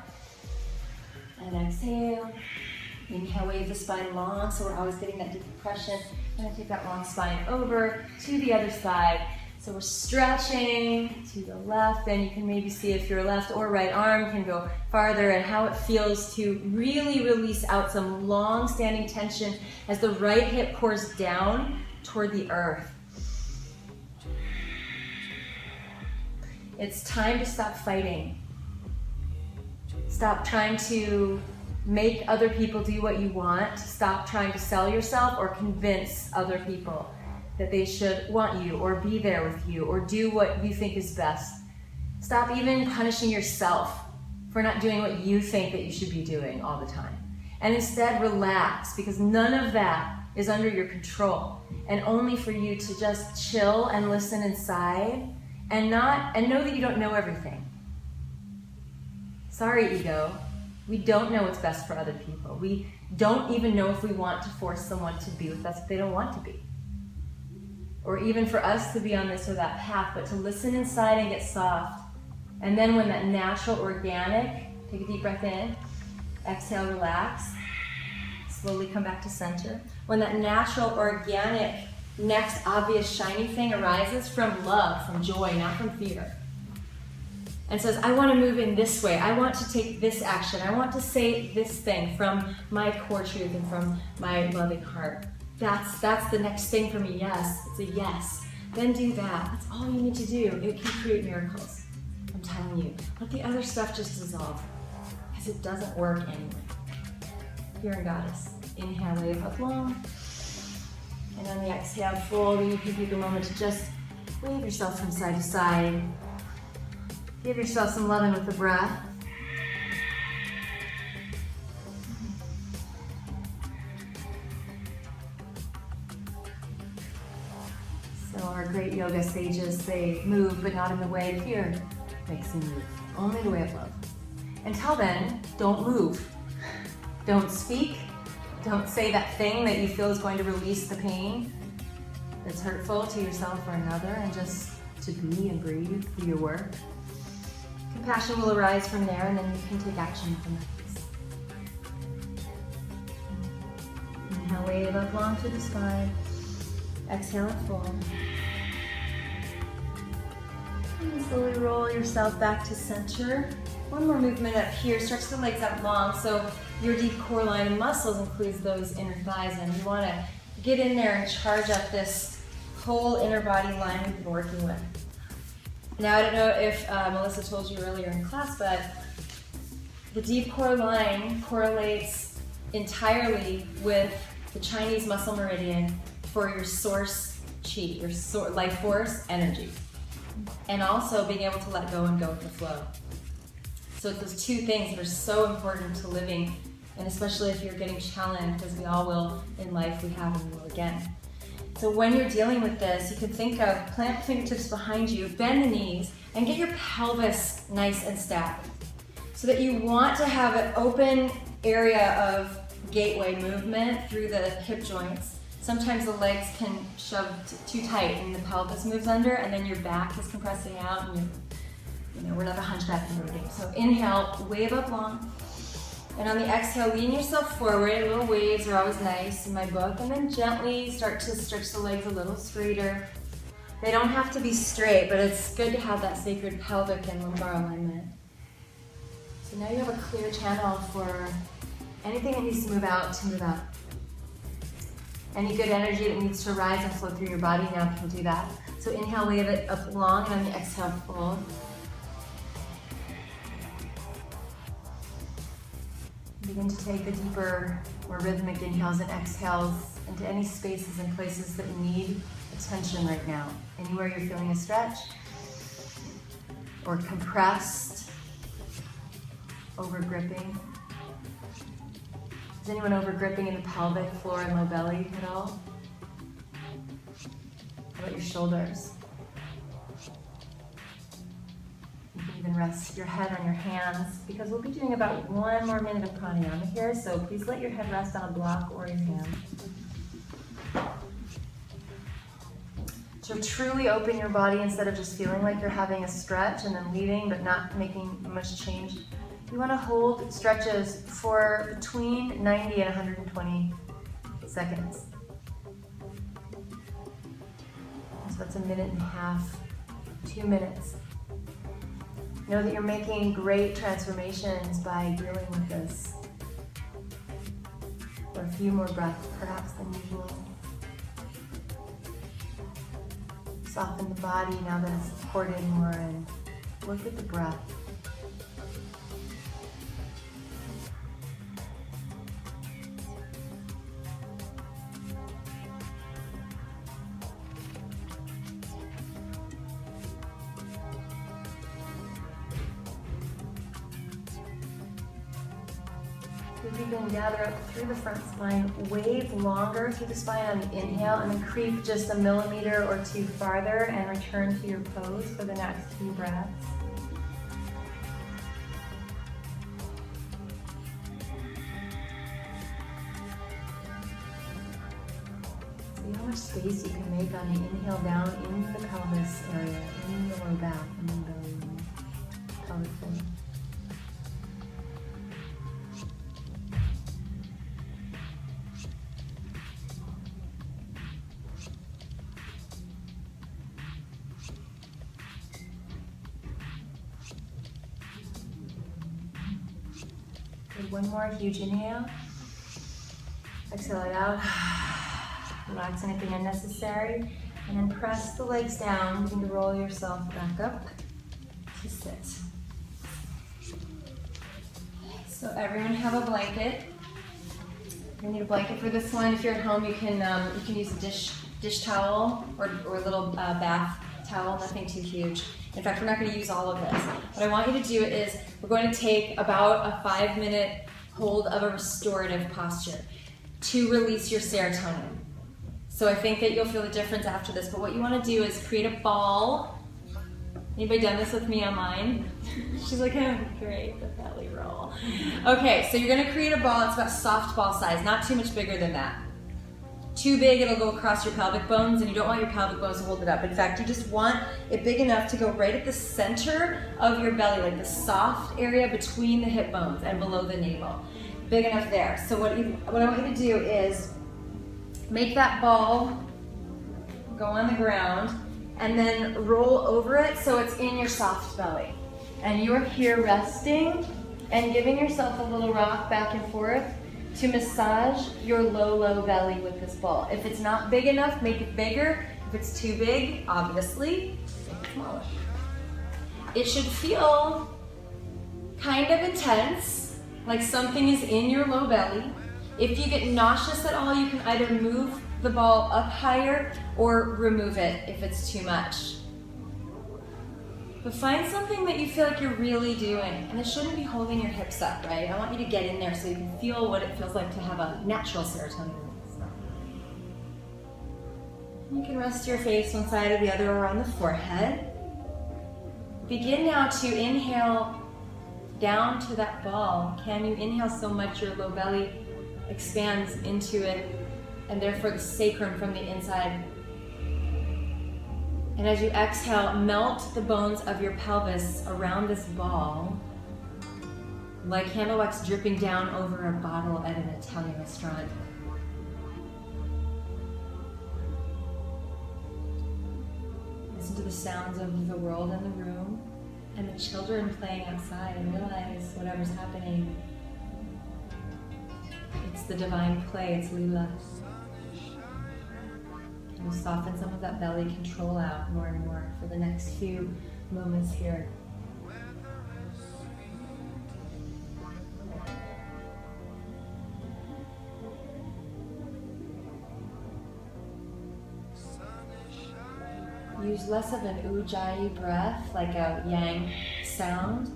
And exhale. Inhale, wave the spine long, so we're always getting that deep compression. And then take that long spine over to the other side. So we're stretching to the left, and you can maybe see if your left or right arm can go farther and how it feels to really release out some long-standing tension as the right hip pours down toward the earth. It's time to stop fighting. Stop trying to make other people do what you want. Stop trying to sell yourself or convince other people that they should want you or be there with you or do what you think is best. Stop even punishing yourself for not doing what you think that you should be doing all the time. And instead relax, because none of that is under your control, and only for you to just chill and listen inside and know that you don't know everything. Sorry, ego. We don't know what's best for other people. We don't even know if we want to force someone to be with us if they don't want to be. Or even for us to be on this or that path, but to listen inside and get soft. And then when that natural, organic, take a deep breath in, exhale, relax, slowly come back to center. When that natural, organic, next obvious shiny thing arises from love, from joy, not from fear, and says, I want to move in this way. I want to take this action. I want to say this thing from my core truth and from my loving heart. That's the next thing for me. Yes, it's a yes. Then do that. That's all you need to do. It can create miracles. I'm telling you. Let the other stuff just dissolve, because it doesn't work anyway. Here in Goddess. Inhale, wave up long. And on the exhale, fold. And you can take a moment to just wave yourself from side to side. Give yourself some loving with the breath. So our great yoga sages, they move, but not in the way fear makes them move. Only the way of love. Until then, don't move. Don't speak. Don't say that thing that you feel is going to release the pain. that's hurtful to yourself or another, and just to be and breathe through your work. Compassion will arise from there, and then you can take action from that place. Inhale, wave up long through the spine. Exhale and fold. And slowly roll yourself back to center. One more movement up here. Stretch the legs out long, so your deep core line of muscles includes those inner thighs, and you want to get in there and charge up this whole inner body line we've been working with. Now, I don't know if Melissa told you earlier in class, but the deep core line correlates entirely with the Chinese muscle meridian for your source chi, your life force energy, and also being able to let go and go with the flow. So it's those two things that are so important to living, and especially if you're getting challenged, as we all will in life, we have and we will again. So when you're dealing with this, you can think of plant the fingertips behind you, bend the knees, and get your pelvis nice and stacked. So that you want to have an open area of gateway movement through the hip joints. Sometimes the legs can shove too tight and the pelvis moves under, and then your back is compressing out, and we're not a hunchback in the game. So inhale, wave up long. And on the exhale, lean yourself forward. Little waves are always nice in my book. And then gently start to stretch the legs a little straighter. They don't have to be straight, but it's good to have that sacred pelvic and lumbar alignment. So now you have a clear channel for anything that needs to move out. Any good energy that needs to rise and flow through your body, now can do that. So inhale, wave it up long, and on the exhale, fold. Begin to take the deeper, more rhythmic inhales and exhales into any spaces and places that need attention right now. Anywhere you're feeling a stretch or compressed, over gripping. Is anyone over gripping in the pelvic floor and low belly at all? How about your shoulders? You can even rest your head on your hands, because we'll be doing about 1 more minute of pranayama here, so please let your head rest on a block or your hand. So truly open your body instead of just feeling like you're having a stretch and then leaving but not making much change. You want to hold stretches for between 90 and 120 seconds. So that's 1.5 minutes, 2 minutes. Know that you're making great transformations by dealing with this. For a few more breaths, perhaps, than usual. Soften the body now that it's supported more, and work with the breath. You can gather up through the front spine, wave longer through the spine on the inhale, and then creep just 1 millimeter or 2 farther and return to your pose for the next few breaths. See how much space you can make on the inhale down in the pelvis area, in the low back, in the belly, pelvic fin. One more huge inhale. Exhale it out. Relax anything unnecessary. And then press the legs down. Begin to roll yourself back up to sit. So everyone have a blanket. You need a blanket for this one. If you're at home, you can use a dish towel or a little bath towel. Nothing too huge. In fact, we're not going to use all of this. What I want you to do is we're going to take about a 5-minute hold of a restorative posture to release your serotonin. So I think that you'll feel the difference after this, but what you want to do is create a ball. Anybody done this with me online? She's like, oh, great, the belly roll. Okay, so you're going to create a ball. It's about softball size, not too much bigger than that. Too big, it'll go across your pelvic bones, and you don't want your pelvic bones to hold it up. In fact, you just want it big enough to go right at the center of your belly, like the soft area between the hip bones and below the navel. Big enough there. So what I want you to do is make that ball go on the ground and then roll over it so it's in your soft belly. And you're here resting and giving yourself a little rock back and forth to massage your low belly with this ball. If it's not big enough, make it bigger. If it's too big, obviously, make it smaller. It should feel kind of intense, like something is in your low belly. If you get nauseous at all, you can either move the ball up higher or remove it if it's too much. But find something that you feel like you're really doing, and it shouldn't be holding your hips up, right? I want you to get in there so you can feel what it feels like to have a natural serotonin release. You can rest your face one side or the other or on the forehead. Begin now to inhale down to that ball. Can you inhale so much your low belly expands into it, and therefore the sacrum from the inside? And as you exhale, melt the bones of your pelvis around this ball, like candle wax dripping down over a bottle at an Italian restaurant. Listen to the sounds of the world in the room and the children playing outside, and realize whatever's happening, it's the divine play, it's Lila. And soften some of that belly control out more and more for the next few moments here. Use less of an ujjayi breath, like a yang sound.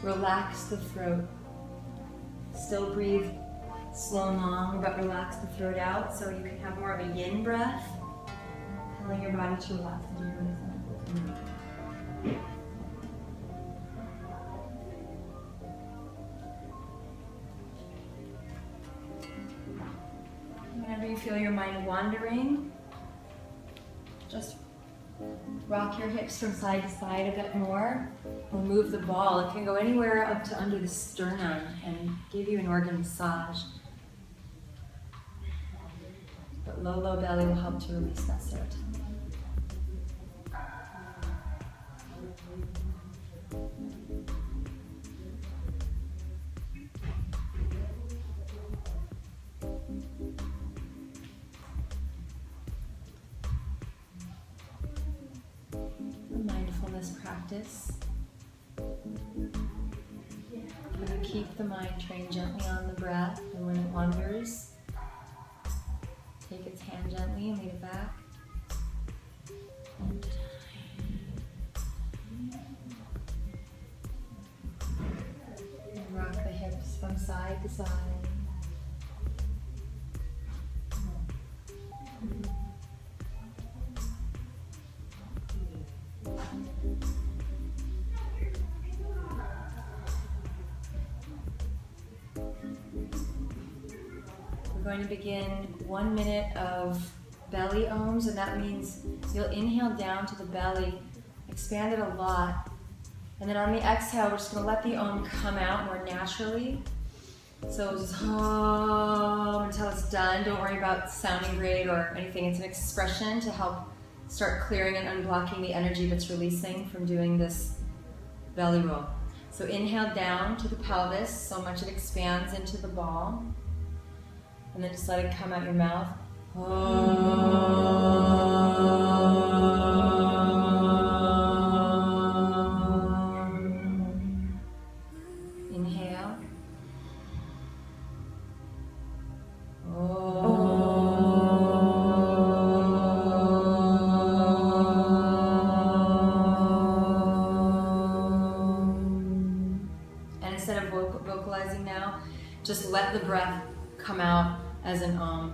Relax the throat. Still breathe slow and long, but relax the throat out so you can have more of a yin breath, telling your body to relax into your rhythm. Whenever you feel your mind wandering, just rock your hips from side to side a bit more, or move the ball. It can go anywhere up to under the sternum and give you an organ massage. But low belly will help to release that serotonin. A mindfulness practice. You keep the mind trained gently on the breath, and when it wanders, take its hand gently and lead it back. And rock the hips from side to side. We're going to begin 1 minute of belly ohms, and that means you'll inhale down to the belly, expand it a lot, and then on the exhale, we're just going to let the ohm come out more naturally. So just hum until it's done. Don't worry about sounding great or anything. It's an expression to help start clearing and unblocking the energy that's releasing from doing this belly roll. So inhale down to the pelvis so much it expands into the ball. And then just let it come out your mouth. Inhale. And instead of vocalizing now, just let the breath come out as an inhale.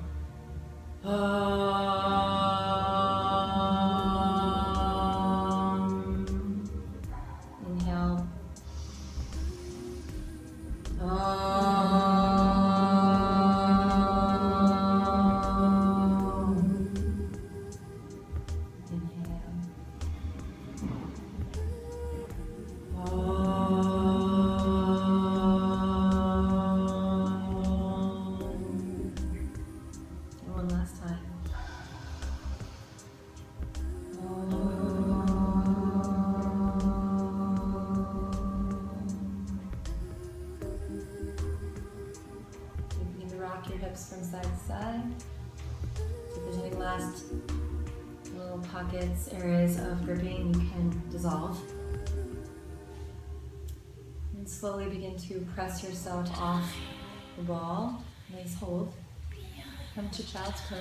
last little pockets, areas of gripping, you can dissolve. And slowly begin to press yourself off the ball. Nice hold. Come to child's pose.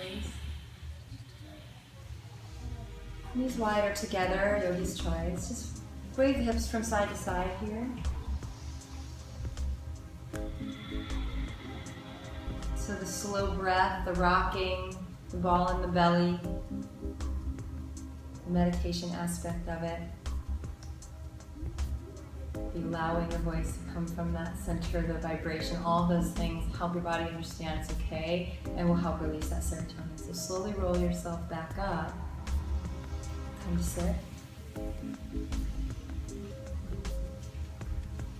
Knees wide or together, yogi's choice. Just wave the hips from side to side here. So the slow breath, the rocking, the ball in the belly, the meditation aspect of it. The allowing your voice to come from that center, the vibration, all those things help your body understand it's okay and will help release that serotonin. So slowly roll yourself back up. Come to sit.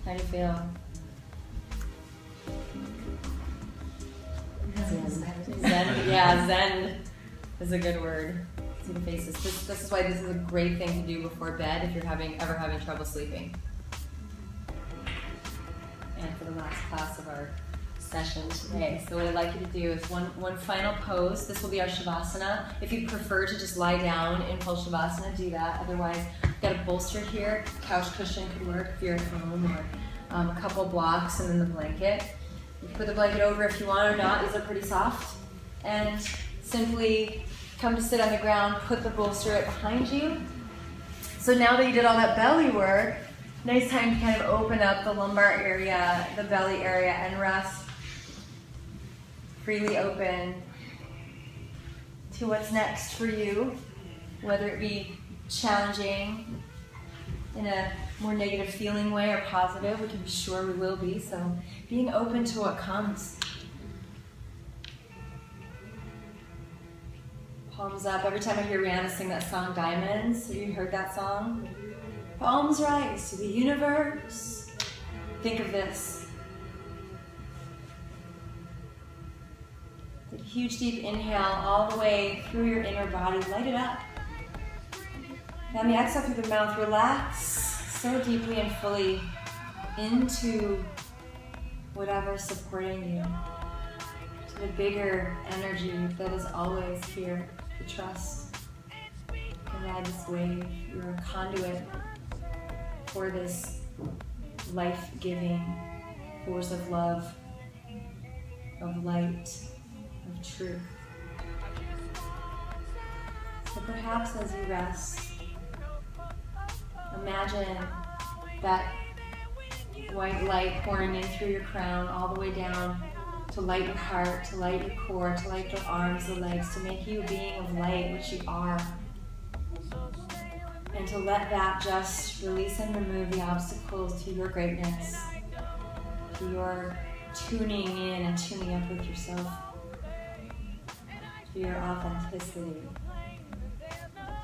How do you feel? Zen, yeah, Zen is a good word. See the faces. This is why this is a great thing to do before bed if you're ever having trouble sleeping. And for the last class of our session today. So what I'd like you to do is one final pose. This will be our Shavasana. If you prefer to just lie down in full Shavasana, do that. Otherwise, I've got a bolster here. Couch cushion could work if you're at home, or a couple blocks and then the blanket. You can put the blanket over if you want or not. These are pretty soft. And simply come to sit on the ground, put the bolster right behind you. So now that you did all that belly work, nice time to kind of open up the lumbar area, the belly area, and rest freely open to what's next for you, whether it be challenging in a more negative feeling way or positive. We can be sure we will be, so being open to what comes. Palms up. Every time I hear Rihanna sing that song, Diamonds, have you heard that song? Palms rise to the universe. Think of this. Take a huge deep inhale all the way through your inner body. Light it up. And the exhale through the mouth. Relax so deeply and fully into whatever's supporting you. To the bigger energy that is always here. The trust. You can ride this wave. You're a conduit for this life-giving force of love, of light, of truth. So perhaps as you rest, imagine that white light pouring in through your crown all the way down to light your heart, to light your core, to light your arms, the legs, to make you a being of light, which you are. And to let that just release and remove the obstacles to your greatness, to your tuning in and tuning up with yourself, to your authenticity,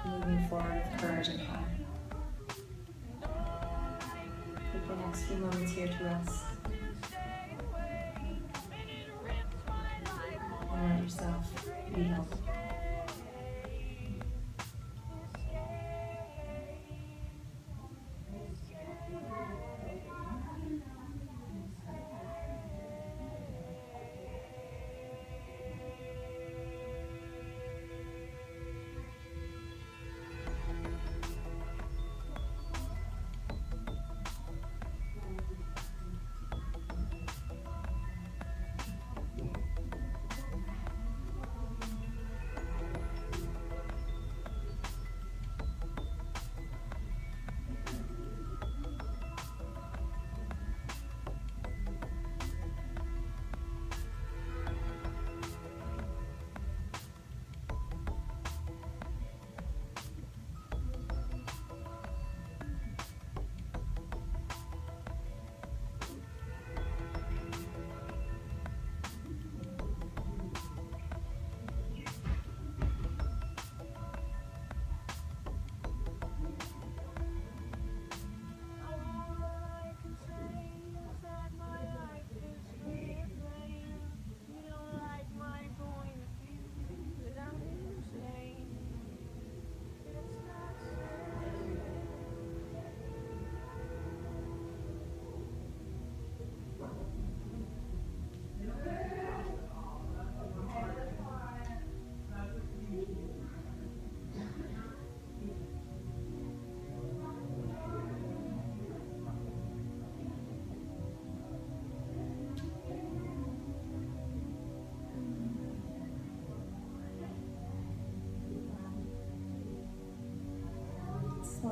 moving forward with courage and power. Take the next few moments here to rest. And let yourself be held.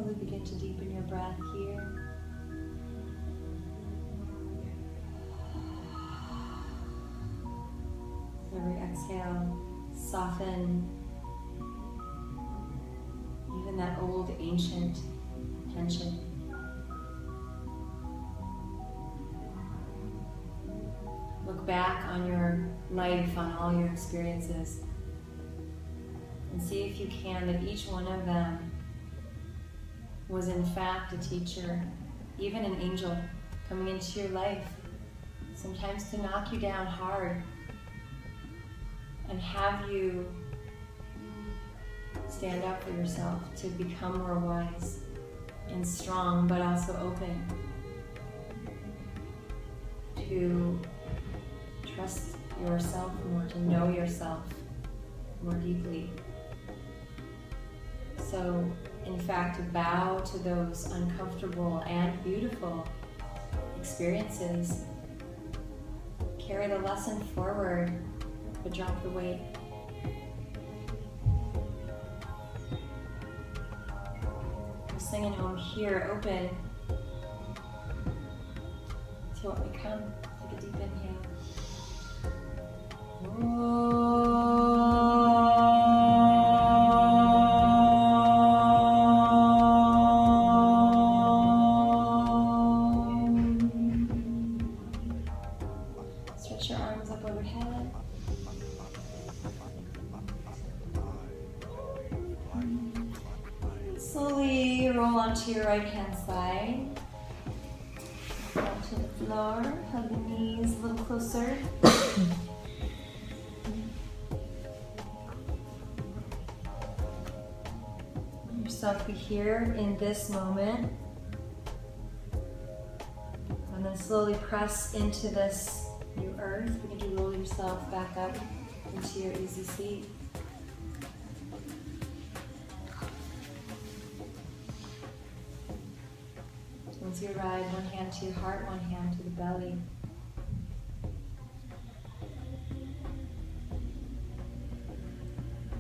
slowly begin to deepen your breath here. Every exhale, soften even that old ancient tension. Look back on your life, on all your experiences, and see if you can that each one of them was in fact a teacher, even an angel coming into your life, sometimes to knock you down hard and have you stand up for yourself, to become more wise and strong, but also open to trust yourself more, to know yourself more deeply. So, in fact, bow to those uncomfortable and beautiful experiences. Carry the lesson forward, but drop the weight. We'll sing an Om here, open to what may come. Take a deep inhale. Stretch your arms up overhead. Slowly roll onto your right hand side. Down to the floor. Hug the knees a little closer. Let yourself be here in this moment. And then slowly press into this new earth. Begin to roll yourself back up into your easy seat. Once you arrive, one hand to your heart, one hand to the belly.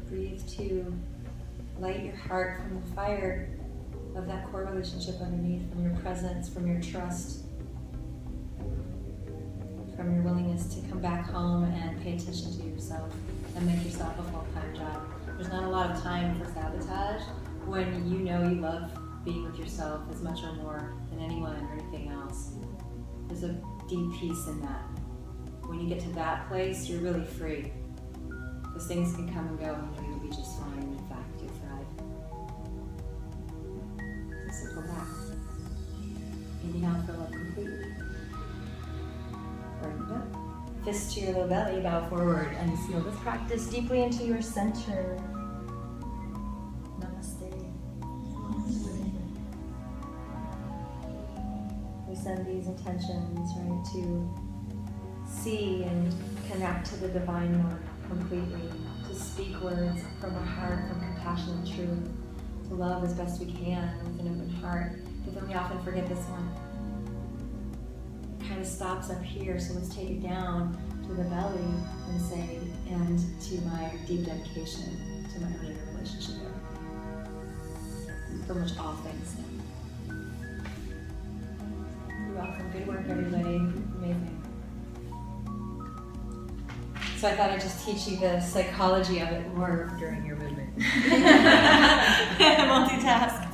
Breathe to light your heart from the fire of that core relationship underneath, from your presence, from your trust, from your willingness to come back home and pay attention to yourself and make yourself a full-time job. There's not a lot of time for sabotage when you know you love being with yourself as much or more than anyone or anything else. There's a deep peace in that. When you get to that place, you're really free. Because things can come and go and you'll be just fine. In fact, you'll thrive. So pull back. Inhale, fill up completely. Bring it up. Fist to your low belly, bow forward, and seal this practice deeply into your center. We send these intentions, right, to see and connect to the divine one completely, to speak words from our heart, from compassion and truth, to love as best we can with an open heart. But then we often forget this one. It kind of stops up here, so let's take it down to the belly and say, and to my deep dedication to my own inner relationship from which all things stem. You're welcome. Good work, everybody. Amazing. So I thought I'd just teach you the psychology of it more during your movement. Multitask.